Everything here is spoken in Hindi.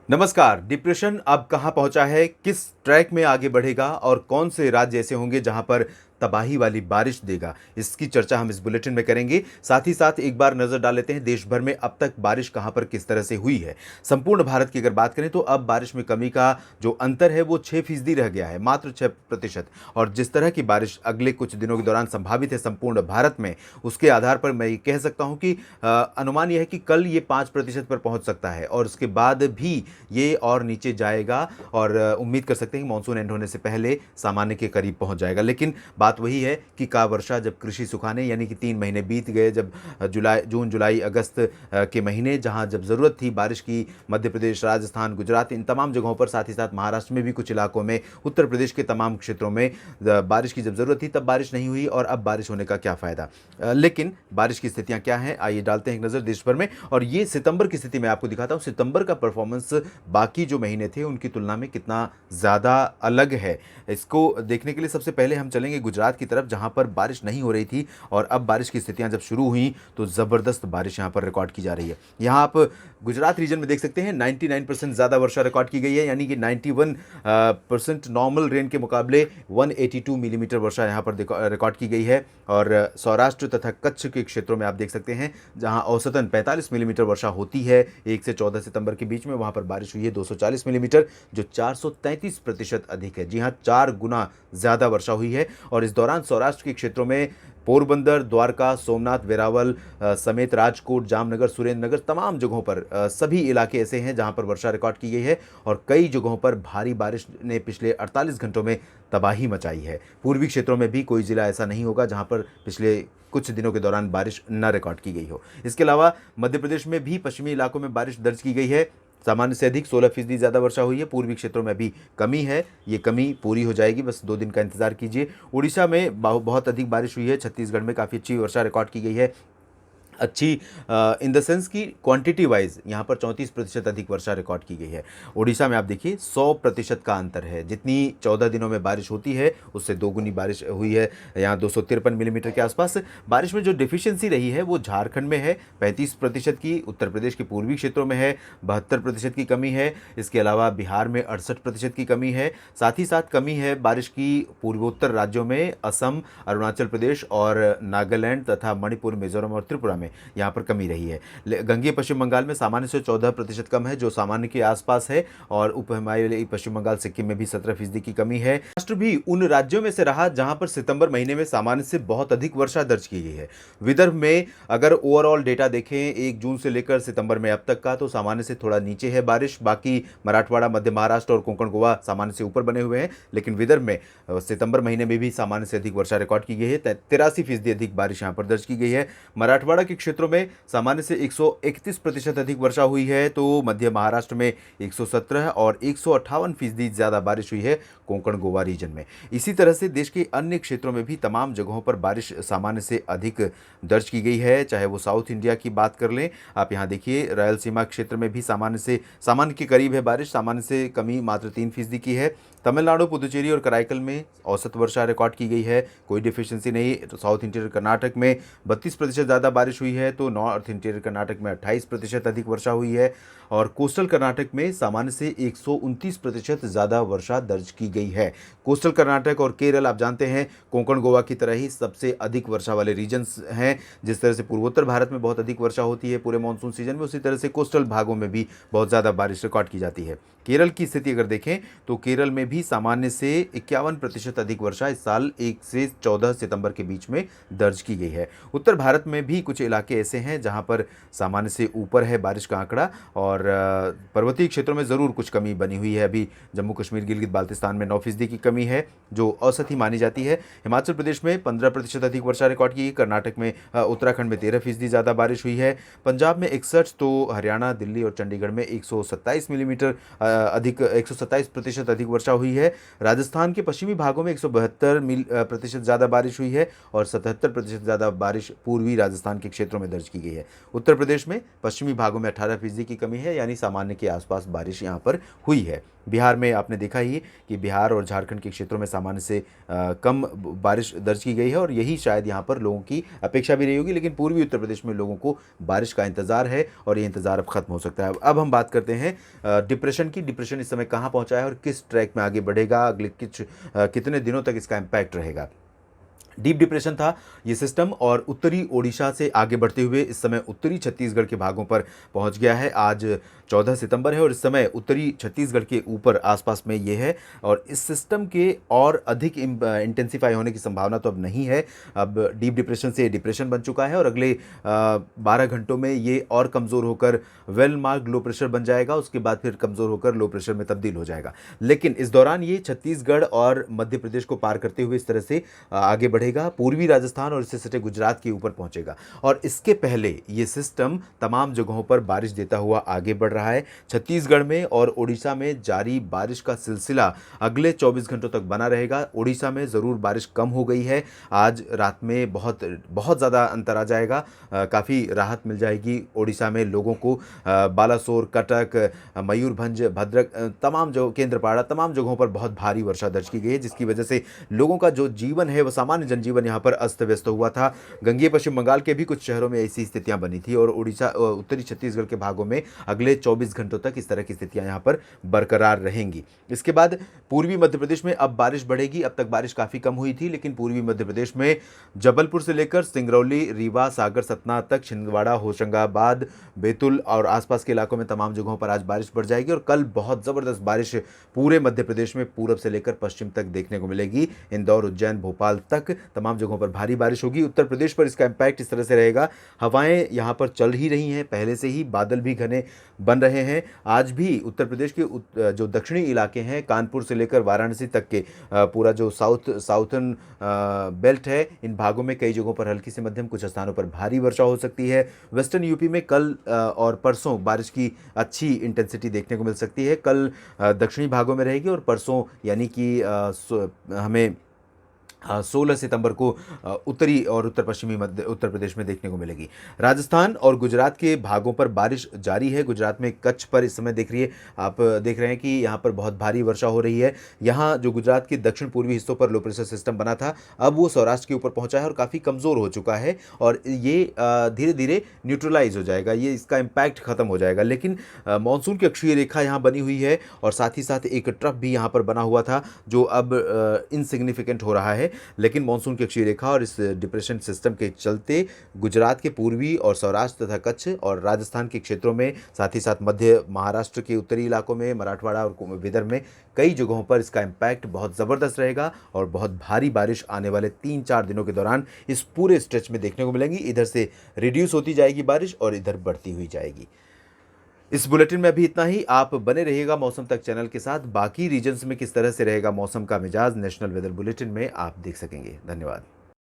नमस्कार। डिप्रेशन अब कहाँ पहुंचा है, किस ट्रैक में आगे बढ़ेगा और कौन से राज्य ऐसे होंगे जहां पर तबाही वाली बारिश देगा, इसकी चर्चा हम इस बुलेटिन में करेंगे। साथ ही साथ एक बार नजर डाल लेते हैं देश भर में अब तक बारिश कहां पर किस तरह से हुई है। संपूर्ण भारत की अगर बात करें तो अब बारिश में कमी का जो अंतर है वो 6% रह गया है, मात्र 6%। और जिस तरह की बारिश अगले कुछ दिनों के दौरान संभावित है संपूर्ण भारत में, उसके आधार पर मैं ये कह सकता हूं कि अनुमान यह है कि कल ये 5% पर पहुंच सकता है और उसके बाद भी ये और नीचे जाएगा। और उम्मीद कर सकते हैं कि मानसून एंड होने से पहले सामान्य के करीब पहुंच जाएगा। लेकिन बात वही है कि का वर्षा जब कृषि सुखाने यानी कि 3 महीने बीत गए, जब जून जुलाई अगस्त के महीने जहां जब ज़रूरत थी बारिश की, मध्य प्रदेश, राजस्थान, गुजरात, इन तमाम जगहों पर, साथ ही साथ महाराष्ट्र में भी कुछ इलाकों में, उत्तर प्रदेश के तमाम क्षेत्रों में बारिश की जब ज़रूरत थी तब बारिश नहीं हुई। और अब बारिश होने का क्या फ़ायदा। लेकिन बारिश की स्थितियाँ क्या हैं, आइए डालते हैं एक नज़र देश भर में। और ये सितंबर की स्थिति मैं आपको दिखाता हूँ, सितंबर का परफॉर्मेंस बाकी जो महीने थे उनकी तुलना में कितना ज़्यादा अलग है। इसको देखने के लिए सबसे पहले हम चलेंगे गुजरात की तरफ, जहां पर बारिश नहीं हो रही थथी और अब बारिश की स्थितियां जब शुरू हुई तो ज़बरदस्त बारिश यहां पर रिकॉर्ड की जा रही है। यहां आप गुजरात रीजन में देख सकते हैं 99% ज़्यादा वर्षा रिकॉर्ड की गई है, यानी कि 91% नॉर्मल रेन के मुकाबले 182 मिलीमीटर वर्षा यहां पर रिकॉर्ड की गई है। और सौराष्ट्र तथा कच्छ के क्षेत्रों में आप देख सकते हैं जहां औसतन 45 मिलीमीटर वर्षा होती है 1 से 14 सितंबर के बीच में, वहां पर बारिश हुई है 240 मिलीमीटर, जो 433% अधिक है। जी हाँ, 4 गुना ज़्यादा वर्षा हुई है। और इस दौरान सौराष्ट्र के क्षेत्रों में पोरबंदर, द्वारका, सोमनाथ, वेरावल समेत राजकोट, जामनगर, सुरेंद्रनगर, तमाम जगहों पर सभी इलाके ऐसे हैं जहां पर वर्षा रिकॉर्ड की गई है। और कई जगहों पर भारी बारिश ने पिछले 48 घंटों में तबाही मचाई है। पूर्वी क्षेत्रों में भी कोई जिला ऐसा नहीं होगा जहां पर पिछले कुछ दिनों के दौरान बारिश न रिकॉर्ड की गई हो। इसके अलावा मध्य प्रदेश में भी पश्चिमी इलाकों में बारिश दर्ज की गई है, सामान्य से अधिक 16% ज़्यादा वर्षा हुई है। पूर्वी क्षेत्रों में भी कमी है, ये कमी पूरी हो जाएगी, बस 2 दिन का इंतजार कीजिए। उड़ीसा में बहुत अधिक बारिश हुई है, छत्तीसगढ़ में काफ़ी अच्छी वर्षा रिकॉर्ड की गई है। अच्छी इन द सेंस की क्वांटिटी वाइज यहाँ पर 34% अधिक वर्षा रिकॉर्ड की गई है। उड़ीसा में आप देखिए 100% का अंतर है, जितनी 14 दिनों में बारिश होती है उससे 2 गुनी बारिश हुई है। यहाँ 253 मिलीमीटर के आसपास बारिश में जो डिफिशियंसी रही है वो झारखंड में है 35% की, उत्तर प्रदेश के पूर्वी क्षेत्रों में है 72% की कमी है। इसके अलावा बिहार में 68% की कमी है। साथ ही साथ कमी है बारिश की पूर्वोत्तर राज्यों में, असम, अरुणाचल प्रदेश और नागालैंड तथा मणिपुर, मिजोरम और त्रिपुरा में यहाँ पर कमी रही है। गंगेय पश्चिम बंगाल में सामान्य से 14% कम है, जो सामान्य के आसपास है। और उप हिमालयी पश्चिम बंगाल, सिक्किम में भी 17% की कमी है। महाराष्ट्र भी उन राज्यों में से रहा जहां पर सितंबर महीने में सामान्य से बहुत अधिक वर्षा दर्ज की गई है। विदर्भ में अगर ओवरऑल डेटा देखें 1 जून से लेकर सितंबर में अब तक का, तो सामान्य से थोड़ा नीचे है बारिश। बाकी मराठवाड़ा, मध्य महाराष्ट्र और कोंकण गोवा सामान्य से ऊपर बने हुए हैं। लेकिन विदर्भ में सितंबर महीने में भी सामान्य से अधिक वर्षा रिकॉर्ड की गई है, 83% अधिक बारिश यहाँ पर दर्ज की गई है। मराठवाड़ा के क्षेत्रों में सामान्य से 131% अधिक वर्षा हुई है, तो मध्य महाराष्ट्र में 117 और 158% ज़्यादा बारिश हुई है कोंकण गोवा रीजन में। इसी तरह से देश के अन्य क्षेत्रों में भी तमाम जगहों पर बारिश सामान्य से अधिक दर्ज की गई है, चाहे वो साउथ इंडिया की बात कर लें। आप यहाँ देखिए रायलसीमा क्षेत्र में भी सामान्य के करीब है बारिश, सामान्य से कमी मात्र 3% की है। तमिलनाडु, पुदुचेरी और कराईकल में औसत वर्षा रिकॉर्ड की गई है, कोई डिफिशियंसी नहीं। तो साउथ इंटीरियर कर्नाटक में 32% ज़्यादा बारिश हुई है, तो नॉर्थ इंटीरियर कर्नाटक में 28% अधिक वर्षा हुई है। और कोस्टल कर्नाटक में सामान्य से 129% ज़्यादा वर्षा दर्ज की गई है। कोस्टल कर्नाटक और केरल आप जानते हैं कोंकण गोवा की तरह ही सबसे अधिक वर्षा वाले रीजन्स हैं। जिस तरह से पूर्वोत्तर भारत में बहुत अधिक वर्षा होती है पूरे मानसून सीजन में, उसी तरह से कोस्टल भागों में भी बहुत ज़्यादा बारिश रिकॉर्ड की जाती है। केरल की स्थिति अगर देखें तो केरल में भी सामान्य से 51% अधिक वर्षा इस साल 1 से 14 सितंबर के बीच में दर्ज की गई है। उत्तर भारत में भी कुछ इलाके ऐसे हैं जहां पर सामान्य से ऊपर है बारिश का आंकड़ा, और पर्वतीय क्षेत्रों में ज़रूर कुछ कमी बनी हुई है। अभी जम्मू कश्मीर, गिलगित बाल्तिस्तान में 9% की कमी है, जो औसत ही मानी जाती है। हिमाचल प्रदेश में 15% अधिक वर्षा रिकॉर्ड की, कर्नाटक में, उत्तराखंड में 13% ज़्यादा बारिश हुई है। पंजाब में 61, तो हरियाणा, दिल्ली और चंडीगढ़ में 127 मिलीमीटर अधिक 127% अधिक वर्षा हुई है। राजस्थान के पश्चिमी भागों में 172% ज़्यादा बारिश हुई है और 77% ज़्यादा बारिश पूर्वी राजस्थान के क्षेत्र क्षेत्रों में दर्ज की गई है। उत्तर प्रदेश में पश्चिमी भागों में 18% की कमी है, यानी सामान्य के आसपास बारिश यहाँ पर हुई है। बिहार में आपने देखा ही कि बिहार और झारखंड के क्षेत्रों में सामान्य से कम बारिश दर्ज की गई है और यही शायद यहाँ पर लोगों की अपेक्षा भी रही होगी, लेकिन पूर्वी उत्तर प्रदेश में लोगों को बारिश का इंतज़ार है और ये इंतज़ार अब खत्म हो सकता है। अब हम बात करते हैं डिप्रेशन की। डिप्रेशन इस समय कहाँ पहुँचा है और किस ट्रैक में आगे बढ़ेगा, अगले कितने दिनों तक इसका इम्पैक्ट रहेगा। डीप डिप्रेशन था ये सिस्टम और उत्तरी ओडिशा से आगे बढ़ते हुए इस समय उत्तरी छत्तीसगढ़ के भागों पर पहुंच गया है। आज 14 सितंबर है और इस समय उत्तरी छत्तीसगढ़ के ऊपर आसपास में ये है और इस सिस्टम के और अधिक इंटेंसिफाई होने की संभावना तो अब नहीं है। अब डीप डिप्रेशन से डिप्रेशन बन चुका है और अगले 12 घंटों में ये और कमज़ोर होकर वेल मार्क लो प्रेशर बन जाएगा, उसके बाद फिर कमज़ोर होकर लो प्रेशर में तब्दील हो जाएगा। लेकिन इस दौरान ये छत्तीसगढ़ और मध्य प्रदेश को पार करते हुए इस तरह से आगे बढ़ेगा, पूर्वी राजस्थान और इससे सटे गुजरात के ऊपर पहुंचेगा और इसके पहले ये सिस्टम तमाम जगहों पर बारिश देता हुआ आगे बढ़ रहा है। छत्तीसगढ़ में और ओडिशा में जारी बारिश का सिलसिला अगले 24 घंटों तक बना रहेगा। ओडिशा में ज़रूर बारिश कम हो गई है, आज रात में बहुत बहुत ज़्यादा अंतर आ जाएगा, काफ़ी राहत मिल जाएगी ओडिशा में लोगों को। बालासोर, कटक, मयूरभंज, भद्रक, तमाम जो केंद्रपाड़ा, तमाम जगहों पर बहुत भारी वर्षा दर्ज की गई है, जिसकी वजह से लोगों का जो जीवन है वो सामान्य जनजीवन यहाँ पर अस्त व्यस्त हुआ था। गंगेय पश्चिम बंगाल के भी कुछ शहरों में ऐसी स्थितियां बनी थी और उड़ीसा उत्तरी छत्तीसगढ़ के भागों में अगले 24 घंटों तक इस तरह की स्थितियां यहाँ पर बरकरार रहेंगी। इसके बाद पूर्वी मध्य प्रदेश में अब बारिश बढ़ेगी। अब तक बारिश काफ़ी कम हुई थी, लेकिन पूर्वी मध्य प्रदेश में जबलपुर से लेकर सिंगरौली, रीवा, सागर, सतना तक, छिंदवाड़ा, होशंगाबाद, बैतूल और आसपास के इलाकों में तमाम जगहों पर आज बारिश बढ़ जाएगी और कल बहुत ज़बरदस्त बारिश पूरे मध्य प्रदेश में पूरब से लेकर पश्चिम तक देखने को मिलेगी। इंदौर, उज्जैन, भोपाल तक तमाम जगहों पर भारी बारिश होगी। उत्तर प्रदेश पर इसका इम्पैक्ट इस तरह से रहेगा, हवाएं यहाँ पर चल ही रही हैं, पहले से ही बादल भी घने बन रहे हैं। आज भी उत्तर प्रदेश के जो दक्षिणी इलाके हैं, कानपुर से लेकर वाराणसी तक के पूरा जो साउथर्न बेल्ट है, इन भागों में कई जगहों पर हल्की से मध्यम, कुछ स्थानों पर भारी वर्षा हो सकती है। वेस्टर्न यूपी में कल और परसों बारिश की अच्छी इंटेंसिटी देखने को मिल सकती है। कल दक्षिणी भागों में रहेगी और परसों यानी कि हमें 16 सितंबर को उत्तरी और उत्तर पश्चिमी मध्य उत्तर प्रदेश में देखने को मिलेगी। राजस्थान और गुजरात के भागों पर बारिश जारी है। गुजरात में कच्छ पर इस समय आप देख रहे हैं कि यहाँ पर बहुत भारी वर्षा हो रही है। यहाँ जो गुजरात के दक्षिण पूर्वी हिस्सों पर लो प्रेशर सिस्टम बना था, अब वो सौराष्ट्र के ऊपर पहुँचा है और काफ़ी कमज़ोर हो चुका है और ये धीरे धीरे न्यूट्रलाइज हो जाएगा, ये इसका इम्पैक्ट खत्म हो जाएगा। लेकिन मानसून की अक्षीय रेखा यहाँ बनी हुई है और साथ ही साथ एक ट्रफ भी यहाँ पर बना हुआ था जो अब इनसिग्निफिकेंट हो रहा है। लेकिन मानसून की अक्षीय रेखा और इस डिप्रेशन सिस्टम के चलते गुजरात के पूर्वी और सौराष्ट्र तथा कच्छ और राजस्थान के क्षेत्रों में, साथ ही साथ मध्य महाराष्ट्र के उत्तरी इलाकों में, मराठवाड़ा और विदर्भ में कई जगहों पर इसका इम्पैक्ट बहुत ज़बरदस्त रहेगा और बहुत भारी बारिश आने वाले 3-4 दिनों के दौरान इस पूरे स्ट्रेच में देखने को मिलेंगी। इधर से रिड्यूस होती जाएगी बारिश और इधर बढ़ती हुई जाएगी। इस बुलेटिन में अभी इतना ही। आप बने रहिएगा मौसम तक चैनल के साथ। बाकी रीजन्स में किस तरह से रहेगा मौसम का मिजाज नेशनल वेदर बुलेटिन में आप देख सकेंगे। धन्यवाद।